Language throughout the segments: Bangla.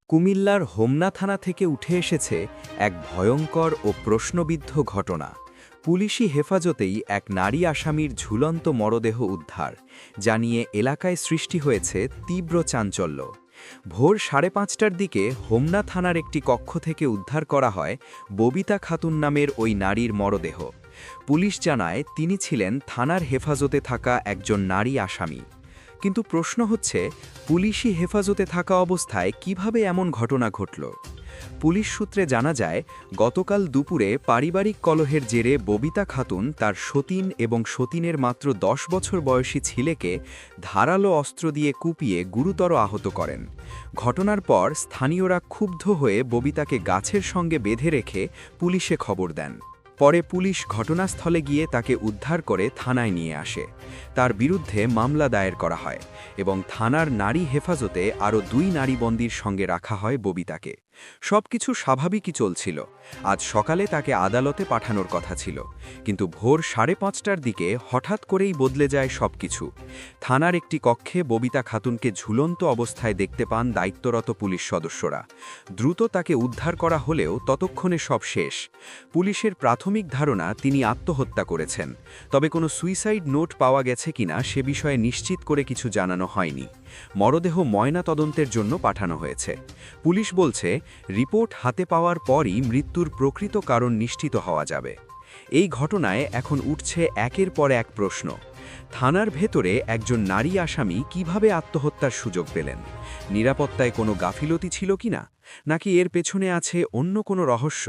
কুমিল্লার হোমনা থানা থেকে উঠে এসেছে এক ভয়ঙ্কর ও প্রশ্নবিদ্ধ ঘটনা। পুলিশি হেফাজতেই এক নারী আসামির ঝুলন্ত মরদেহ উদ্ধার, যা নিয়ে এলাকায় সৃষ্টি হয়েছে তীব্র চাঞ্চল্য। ভোর 5:30টার দিকে হোমনা থানার একটি কক্ষ থেকে উদ্ধার করা হয় ববিতা খাতুন নামের ওই নারীর মরদেহ। পুলিশ জানায় তিনি ছিলেন থানার হেফাজতে থাকা একজন নারী আসামি। কিন্তু প্রশ্ন হচ্ছে, পুলিশি হেফাজতে থাকা অবস্থায় কিভাবে এমন ঘটনা ঘটল? পুলিশ সূত্রে জানা যায়, গতকাল দুপুরে পারিবারিক কলহের জেরে ববিতা খাতুন তার সতীন এবং সতীনের মাত্র 10 বছর বয়সী ছেলেকে ধারালো অস্ত্র দিয়ে কুপিয়ে গুরুতর আহত করেন। ঘটনার পর স্থানীয়রা ক্ষুব্ধ হয়ে ববিতাকে গাছের সঙ্গে বেঁধে রেখে পুলিশে খবর দেন। পরে পুলিশ ঘটনাস্থলে গিয়ে তাকে উদ্ধার করে থানায় নিয়ে আসে। তার বিরুদ্ধে মামলা দায়ের করা হয় এবং থানার নারী হেফাজতে আরও 2 নারী বন্দীর সঙ্গে রাখা হয় ববিতাকে। সবকিছু স্বাভাবিকই চলছিল। আজ সকালে তাকে আদালতে পাঠানোর কথা ছিল, কিন্তু ভোর 5:30টার দিকে হঠাৎ করেই বদলে যায় সবকিছু। থানার একটি কক্ষে ববিতা খাতুনকে ঝুলন্ত অবস্থায় দেখতে পান দায়িত্বরত পুলিশ সদস্যরা। দ্রুত তাকে উদ্ধার করা হলেও ততক্ষণে সব শেষ। পুলিশের প্রাথমিক ধারণা তিনি আত্মহত্যা করেছেন, তবে কোনো সুইসাইড নোট পাওয়া গেছে কিনা সে বিষয়ে নিশ্চিত করে কিছু জানানো হয়নি। মরদেহ ময়না তদন্তের জন্য পাঠানো হয়েছে। পুলিশ বলছে, রিপোর্ট হাতে পাওয়ার পরই মৃত্যুর প্রকৃত কারণ নিশ্চিত হওয়া যাবে। এই ঘটনায় এখন উঠছে একের পর এক প্রশ্ন। থানার ভেতরে একজন নারী আসামি কিভাবে আত্মহত্যার সুযোগ পেলেন? নিরাপত্তায় কোনো গাফিলতি ছিল কিনা, নাকি এর পেছনে আছে অন্য কোনো রহস্য?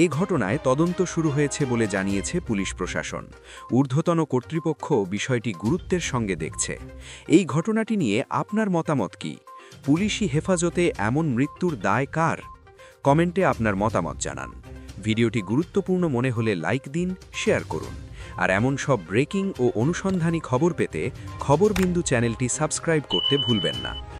এ ঘটনায় তদন্ত শুরু হয়েছে বলে জানিয়েছে পুলিশ প্রশাসন। ঊর্ধ্বতন কর্তৃপক্ষ বিষয়টি গুরুত্বের সঙ্গে দেখছে। এই ঘটনাটি নিয়ে আপনার মতামত কি? পুলিশি হেফাজতে এমন মৃত্যুর দায় কার? কমেন্টে আপনার মতামত জানান। ভিডিওটি গুরুত্বপূর্ণ মনে হলে লাইক দিন, শেয়ার করুন। আর এমন সব ব্রেকিং ও অনুসন্ধানী খবর পেতে খবরবিন্দু চ্যানেলটি সাবস্ক্রাইব করতে ভুলবেন না।